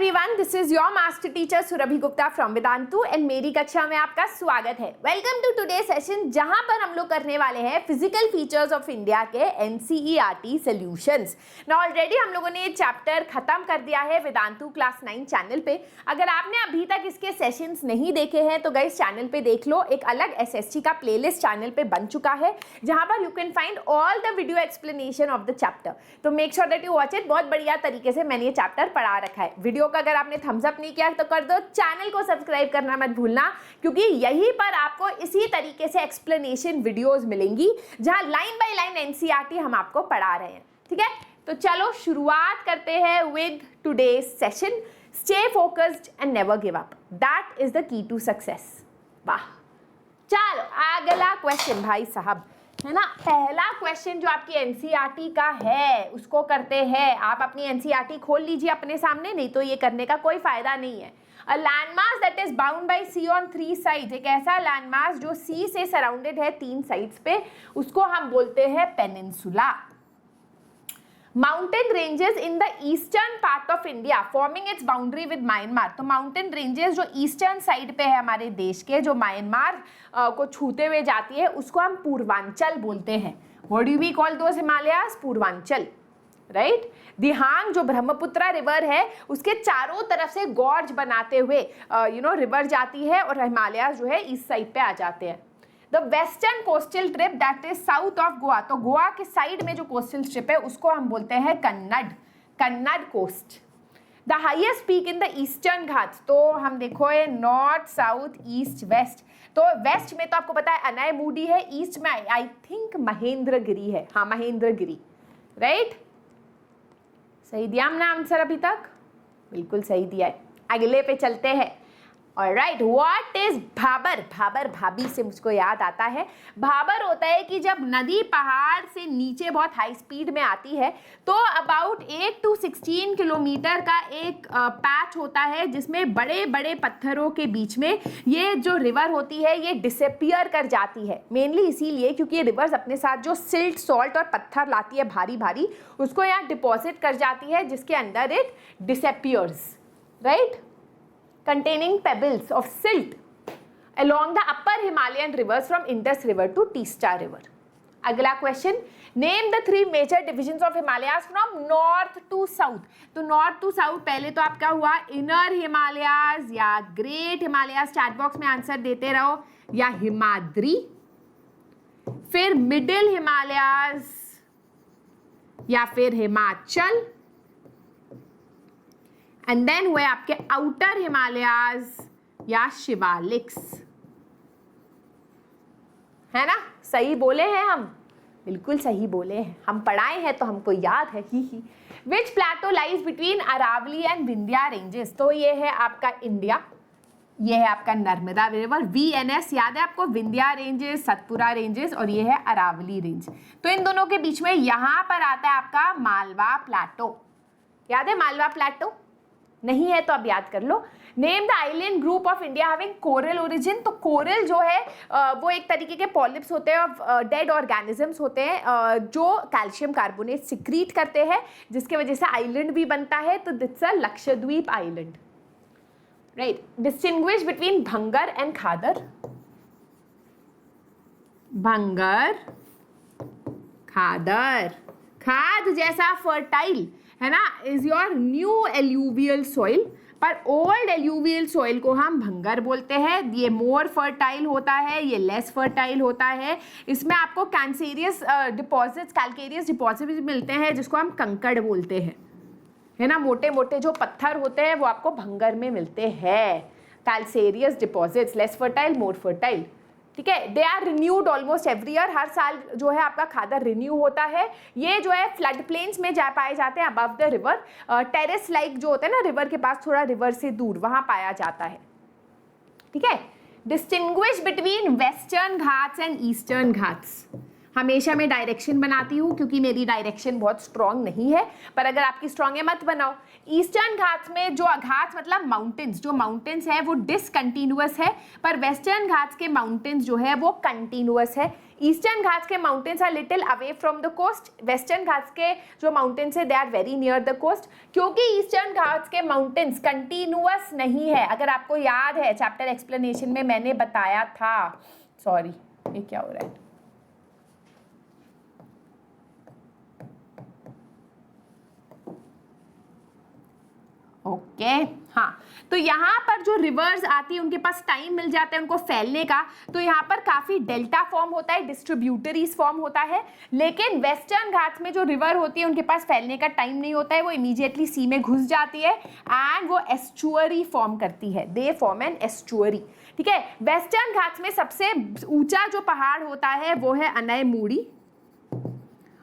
Everyone, this is your master teacher Surabhi Gupta from Vedantu and मेरी कक्षा में आपका स्वागत है। वेलकम टू टुडे सेशन, जहां पर हम लोग करने वाले हैं फिजिकल फीचर्स ऑफ इंडिया के एनसीईआरटी सॉल्यूशंस। ना ऑलरेडी हम लोगों ने ये चैप्टर खत्म कर दिया है वेदांतु क्लास 9 चैनल पे। अगर आपने अभी तक इसके सेशंस नहीं देखे हैं तो गाइस चैनल पे देख लो, एक अलग एसएसटी का प्लेलिस्ट चैनल पे बन चुका है जहां पर you can find all the video explanation of the chapter. तो make sure that you watch it. बहुत बढ़िया तरीके से मैंने ये चैप्टर पढ़ा रखा है। वीडियो का अगर आपने थम्स अप नहीं किया तो कर दो, चैनल को सब्सक्राइब करना मत भूलना, क्योंकि यहीं पर आपको इसी तरीके से एक्सप्लेनेशन वीडियोस मिलेंगी जहां लाइन बाय लाइन एनसीईआरटी हम आपको पढ़ा रहे हैं। ठीक है, तो चलो शुरुआत करते हैं with today's session. Stay focused and never give up, that is the key to success. वाह, चलो अगला क्वेश्चन भाई साहब, है ना। पहला क्वेश्चन जो आपकी एनसीईआरटी का है उसको करते हैं। आप अपनी एनसीईआरटी खोल लीजिए अपने सामने, नहीं तो ये करने का कोई फायदा नहीं है। A landmass that is bound by sea on 3 sides, एक ऐसा लैंडमास जो सी से सराउंडेड है 3 साइड्स पे, उसको हम बोलते हैं peninsula. Mountain ranges in the eastern part of India forming it's boundary with Myanmar. तो माउंटेन रेंजेस जो ईस्टर्न साइड पे है हमारे देश के, जो म्यांमार को छूते हुए जाती है, उसको हम पूर्वांचल बोलते हैं। What do we call those Himalayas? Purvanchal, right. Dihang जो ब्रह्मपुत्रा रिवर है उसके चारों तरफ से गॉर्ज बनाते हुए रिवर जाती है और हिमालयास जो है ईस्ट साइड पे आ जाते हैं। The western coastal strip that is south of Goa, तो गोवा के साइड में जो कोस्टल स्ट्रिप है उसको हम बोलते हैं Kannada coast. The highest peak in the eastern Ghats, तो हम देखो ये नॉर्थ साउथ ईस्ट वेस्ट, तो वेस्ट में तो आपको पता है अनायमुडी है, ईस्ट में आई थिंक महेंद्रगिरी है। हाँ, महेंद्रगिरी, राइट। सही दिया हमने आंसर अभी तक? बिल्कुल सही दिया है। अगले पे चलते हैं। Alright, what is Bhabar? Bhabar, भाभी से मुझको याद आता है। भाबर होता है कि जब नदी पहाड़ से नीचे बहुत हाई स्पीड में आती है तो अबाउट 8 to 16 किलोमीटर का एक पैच होता है जिसमें बड़े बड़े पत्थरों के बीच में ये जो रिवर होती है ये डिसअपियर कर जाती है। मेनली इसीलिए क्योंकि ये रिवर्स अपने साथ जो सिल्ट, सॉल्ट और पत्थर लाती है भारी भारी, उसको यहाँ डिपॉजिट कर जाती है, जिसके अंदर it disappears, right, containing pebbles of silt along the upper Himalayan rivers from Indus River to Teesta River. अगला question, name the 3 major divisions of Himalayas from north to south. तो नॉर्थ टू साउथ पहले तो आपका हुआ inner Himalayas या great Himalayas, chat box में answer देते रहो, या हिमाद्री, फिर मिडिल हिमालयाज या फिर हिमाचल, एंड देन हुए आपके आउटर हिमालयाज या शिवालिक्स। है ना, सही बोले हैं हम? बिल्कुल सही बोले हैं, हम पढ़ाए हैं तो हमको याद है। He which plateau lies between Aravalli and Vindhya ranges, तो ये है आपका इंडिया, ये है आपका नर्मदा रिवर, VNS याद है आपको, विंध्या रेंजेस, सतपुरा रेंजेस, और ये है अरावली रेंज। तो इन दोनों के बीच में यहां पर आता है आपका मालवा प्लेटो। याद है मालवा प्लेटो? नहीं है तो अब याद कर लो। Name the island group of India having coral origin, तो कोरल जो है वो एक तरीके के पॉलिप्स होते हैं, डेड ऑर्गेनिजम्स होते हैं जो कैल्शियम कार्बोनेट सिक्रीट करते हैं, जिसके वजह से आइलैंड भी बनता है। तो that's a Lakshadweep island, right. Distinguish between bhangar and khadar. Bhangar, khadar, खाद जैसा फर्टाइल है ना, is your new alluvial soil, पर ओल्ड एल्यूवियल सॉइल को हम भंगर बोलते हैं। ये मोर फर्टाइल होता है, ये लेस फर्टाइल होता है। इसमें आपको कैल्केरियस डिपॉजिट्स मिलते हैं जिसको हम कंकड़ बोलते हैं, है ना। मोटे मोटे जो पत्थर होते हैं वो आपको भंगर में मिलते हैं। Calcareous deposits, less fertile, more fertile, ठीक है। They are renewed almost every year, हर साल जो है आपका खादर रिन्यू होता है। ये जो है फ्लड प्लेन्स में पाए जाते हैं above the river, terrace like जो होता है ना रिवर के पास, थोड़ा रिवर से दूर वहां पाया जाता है, ठीक है। Distinguish between western Ghats and eastern Ghats, हमेशा मैं डायरेक्शन बनाती हूँ क्योंकि मेरी डायरेक्शन बहुत स्ट्रॉन्ग नहीं है, पर अगर आपकी स्ट्रॉन्ग है मत बनाओ। ईस्टर्न घाट्स में जो घाट्स मतलब माउंटेन्स, जो माउंटेन्स है वो डिसकंटिन्यूअस है, पर वेस्टर्न घाट्स के माउंटेन्स जो है वो कंटिन्यूअस है। ईस्टर्न घाट्स के mountains are little away from the coast, western Ghats के जो माउंटेन्स है they are very near the coast, क्योंकि ईस्टर्न घाट्स के माउंटेन्स कंटिन्यूअस नहीं है। अगर आपको याद है चैप्टर एक्सप्लेनेशन में मैंने बताया था, सॉरी ये क्या हो रहा है, ओके हाँ, तो यहाँ पर जो रिवर्स आती है उनके पास टाइम मिल जाता है उनको फैलने का, तो यहाँ पर काफ़ी डेल्टा फॉर्म होता है, डिस्ट्रीब्यूटरीज फॉर्म होता है। लेकिन वेस्टर्न घाट्स में जो रिवर होती है उनके पास फैलने का टाइम नहीं होता है, वो इमीडिएटली सी में घुस जाती है एंड वो एस्चुअरी फॉर्म करती है, दे फॉर्म एन एस्चुअरी। ठीक है, वेस्टर्न घाट्स में सबसे ऊंचा जो पहाड़ होता है वो है अनयमुड़ी,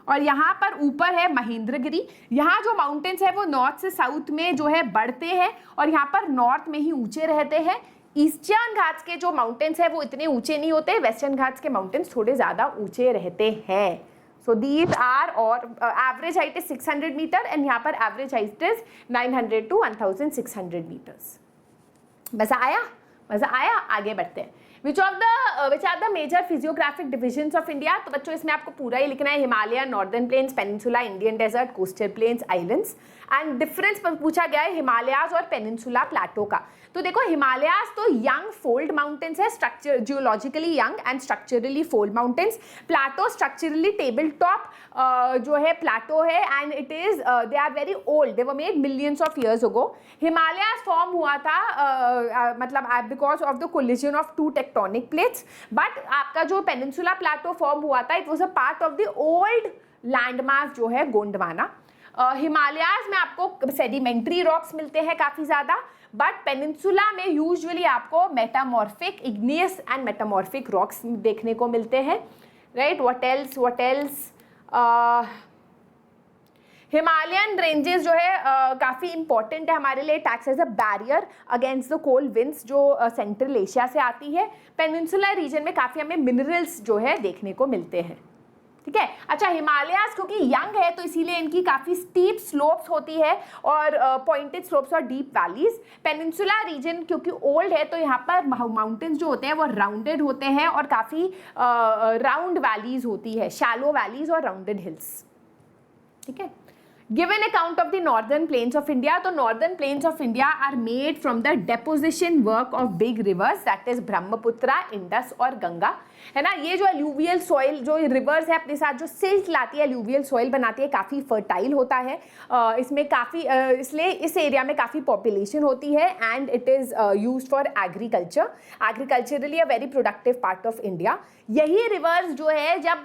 और यहाँ पर ऊपर है महेंद्रगिरी। यहाँ जो माउंटेन्स है वो नॉर्थ से साउथ में जो है बढ़ते हैं और यहाँ पर नॉर्थ में ही ऊंचे रहते हैं। ईस्टर्न घाट्स के जो माउंटेन्स है वो इतने ऊंचे नहीं होते, वेस्टर्न घाट्स के माउंटेन्स थोड़े ज़्यादा ऊंचे रहते हैं। सो दीज आर, और average height is 600 metre and यहाँ पर average height is 900 to 1600 metres. मज़ा आया? आगे बढ़ते हैं। Which are the major physiographic divisions of India? तो बच्चों इसमें आपको पूरा ही लिखना है, Himalaya, northern plains, peninsula, Indian desert, coastal plains, islands. And difference पूछा गया है हिमालयाज और पेनिनसुला प्लेटो का। तो देखो हिमालयाज तो यंग फोल्ड माउंटेन्स है, structure geologically young and structurally fold mountains. Plateau structurally table top जो है प्लेटो है and it is they are very old, they were made millions of years ago. Himalayas form हुआ था मतलब because of the collision of two tectonic plates, but आपका जो peninsula plateau form हुआ था it was a part of the old landmass जो है गोंडवाना। हिमालयाज में आपको सेडिमेंट्री रॉक्स मिलते हैं काफ़ी ज़्यादा, बट पेनिनसुला में यूजुअली आपको metamorphic, igneous and metamorphic rocks देखने को मिलते हैं, right. What else Himalayan ranges जो है काफ़ी इंपॉर्टेंट है हमारे लिए, टैक्स as a barrier against the cold winds जो सेंट्रल एशिया से आती है। पेनिनसुला रीजन में काफ़ी हमें मिनरल्स जो है देखने को मिलते हैं, ठीक है। अच्छा, हिमालयाज क्योंकि यंग है तो इसीलिए इनकी काफ़ी स्टीप स्लोप्स होती है और पॉइंटेड स्लोप्स और डीप वैलीज। पेनिनसुला रीजन क्योंकि ओल्ड है तो यहाँ पर माउंटेन्स जो होते हैं वो राउंडेड होते हैं और काफ़ी राउंड वैलीज होती है, शैलो वैलीज और राउंडेड हिल्स, ठीक है। Given account of the northern plains of India, तो northern plains of India are made from the deposition work of big rivers that is Brahmaputra, Indus और गंगा, है ना। ये जो alluvial soil जो रिवर्स है अपने साथ जो सिल्ट लाती है, alluvial soil बनाती है, काफ़ी फर्टाइल होता है, इसमें काफ़ी इसलिए इस एरिया में काफ़ी पॉपुलेशन होती है and it is used for agriculture, agriculturally a very productive part of India. यही रिवर्स जो है जब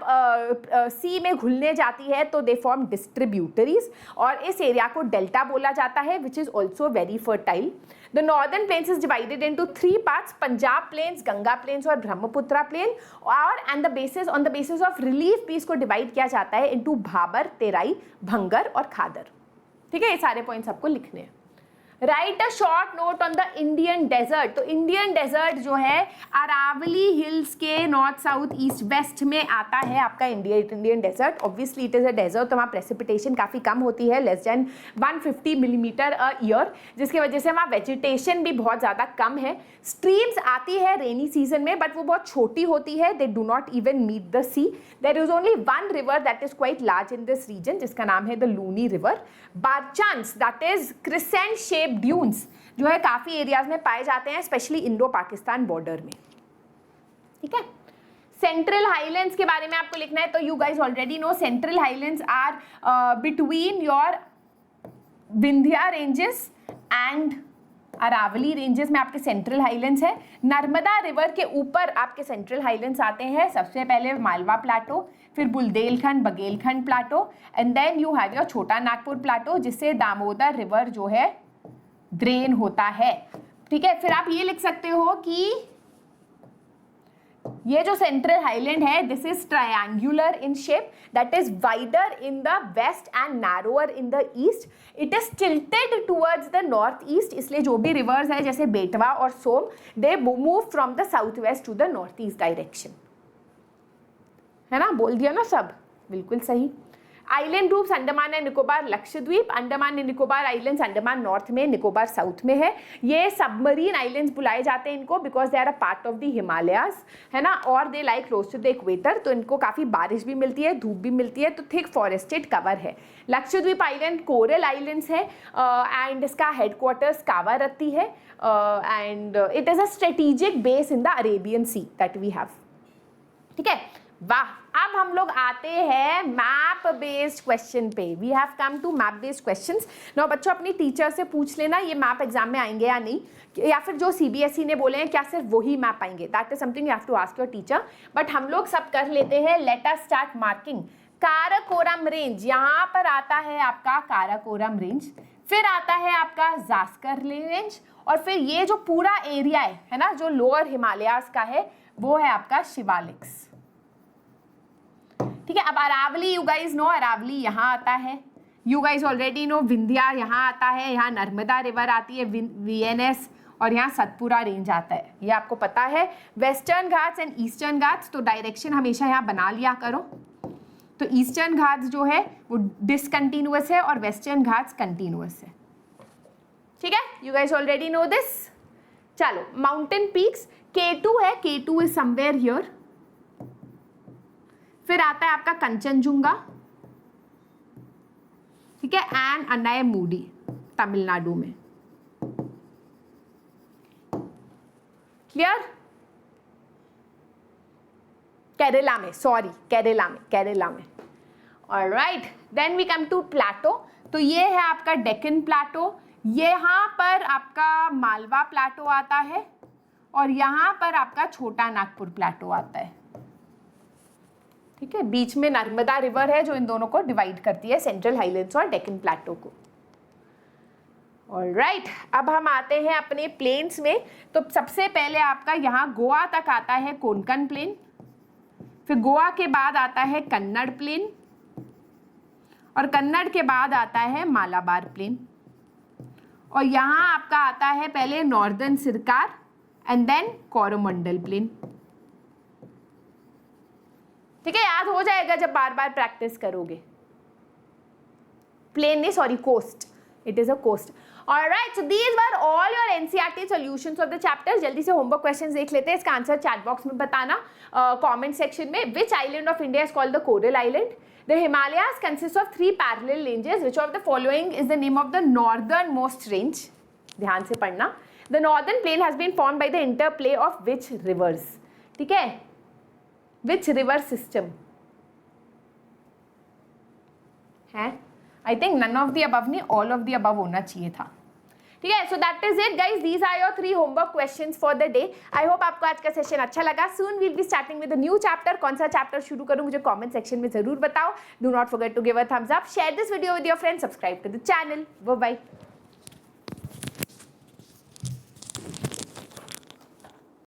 सी में घुलने जाती है तो दे फॉर्म डिस्ट्रीब्यूटरीज और इस एरिया को डेल्टा बोला जाता है, which is also very fertile. The northern plains is divided into 3 parts, Punjab plains, Ganga plains और ब्रह्मपुत्रा प्लेन, और and the basis on the basis of relief भी इसको डिवाइड किया जाता है इनटू भाबर, तेराई, भंगर और खादर, ठीक है। ये सारे पॉइंट्स आपको लिखने हैं। Write a short note on the Indian desert. तो इंडियन डेजर्ट जो है अरावली हिल्स के नॉर्थ, साउथ, ईस्ट, वेस्ट में आता है आपका Indian desert. Obviously it is a desert, तो वहाँ प्रेसिपिटेशन काफ़ी कम होती है, less than 150 millimetre a year, जिसकी वजह से वहाँ वेजिटेशन भी बहुत ज़्यादा कम है। स्ट्रीम्स आती है रेनी सीजन में बट वो बहुत छोटी होती है, they do not even meet the sea. There is only one river that is quite large in this region जिसका नाम है the Luni river. Barchans that is crescent shape dunes जो है काफ़ी एरियाज में पाए जाते हैं, स्पेशली इंडो पाकिस्तान बॉर्डर में, ठीक है। सेंट्रल हाईलैंड्स के बारे में आपको लिखना है, तो you guys already know central highlands are between your Vindhya ranges and Aravalli ranges में आपके सेंट्रल हाईलैंड्स है। नर्मदा रिवर के ऊपर आपके सेंट्रल हाईलैंड्स आते हैं, सबसे पहले मालवा प्लाटो, फिर Bundelkhand, Baghelkhand plateau and then you have your Chota Nagpur Plato जिससे दामोदर रिवर जो है ड्रेन होता है, ठीक है। फिर आप ये लिख सकते हो कि ये जो सेंट्रल हाईलैंड है this is triangular in shape, that is wider in the west and narrower in the east, it is tilted towards the north east, इसलिए जो भी रिवर्स है जैसे बेटवा और Som they move from the south west to the north east direction. है ना, बोल दिया ना सब, बिल्कुल सही। Island groups Andaman and Nicobar Lakshadweep, Andaman and Nicobar islands Andaman north में, निकोबार साउथ में है। ये सबमरीन आइलैंड्स बुलाए जाते हैं इनको because they are a part of the Himalayas, है ना, और they like close to the equator, तो इनको काफ़ी बारिश भी मिलती है, धूप भी मिलती है, तो थिक फॉरेस्टेड कवर है। लक्षद्वीप आइलैंड कोरल आइलैंड्स है एंड इसका हेडक्वार्टर्स कावारत्ती है and it is a strategic base in the Arabian sea that we have. ठीक है, वाह। अब हम लोग आते हैं मैप बेस्ड क्वेश्चन पे। We have come to map based questions. No बच्चों, अपनी टीचर से पूछ लेना ये मैप एग्जाम में आएंगे या नहीं, या फिर जो सीबीएसई ने बोले हैं क्या सिर्फ वही मैप आएंगे, that is something you have to ask your teacher. But हम लोग सब कर लेते हैं। Let us start marking. Karakoram range, यहाँ पर आता है आपका काराकोरम रेंज, फिर आता है आपका जास्कर रेंज, और फिर ये जो पूरा एरिया है ना, जो लोअर हिमालयास का है, वो है आपका शिवालिक्स। ठीक है, अब Aravalli, you guys know Aravalli यहाँ आता है, you guys already know Vindhya यहाँ आता है, यहाँ नर्मदा रिवर आती है, वीएनएस, और यहाँ सतपुरा रेंज आता है, ये आपको पता है। Western Ghats and eastern Ghats, तो डायरेक्शन हमेशा यहाँ बना लिया करो। तो ईस्टर्न घाट्स जो है वो डिसकंटिन्यूअस है और वेस्टर्न घाट्स कंटिन्यूअस है। ठीक है, you guys already no this. चलो, माउंटेन पीक्स, K2 है, K2 इज समवेयर हियर। फिर आता है आपका कंचनजुंगा, ठीक है, एंड अनायमुडी तमिलनाडु में। क्लियर? केरला में, सॉरी, केरला में। Alright, then we come to plateau. तो ये है आपका डेक्कन प्लेटो, यहाँ पर आपका मालवा प्लेटो आता है, और यहाँ पर आपका छोटा नागपुर प्लेटो आता है। ठीक है, बीच में नर्मदा रिवर है जो इन दोनों को डिवाइड करती है, सेंट्रल हाईलैंड्स और डेक्कन प्लेटो को। ऑलराइट, अब हम आते हैं अपने प्लेन्स में। तो सबसे पहले आपका यहाँ गोवा तक आता है कोंकण प्लेन, फिर गोवा के बाद आता है कन्नड़ प्लेन, और कन्नड़ के बाद आता है मालाबार प्लेन, और यहाँ आपका आता है पहले northern Sircar and then Coromandel plain. ठीक है, याद हो जाएगा जब बार बार प्रैक्टिस करोगे। प्लेन नहीं, sorry, coast, it is a coast. Alright, so these were all your NCERT solutions of the chapter. जल्दी से होमवर्क क्वेश्चंस देख लेते हैं, इसका आंसर चैट बॉक्स में बताना कमेंट सेक्शन में। Which island of India is called the coral island? The Himalayas consist of 3 parallel ranges, which of the following is the name of the northern most range? ध्यान से पढ़ना। The northern plain has been formed by the interplay of which rivers? ठीक है, Which river system? है, I think none of the above नहीं, all of the above होना चाहिए था। ठीक है, so that is it guys, these are your 3 homework questions for the day. I hope आपको आज का सेशन अच्छा लगा। Soon we'll be starting with a new chapter। कौन सा चैप्टर शुरू करूँ मुझे comment section में जरूर बताओ। Do not forget to give a thumbs up, share this video with your friends, subscribe to the channel. Bye bye.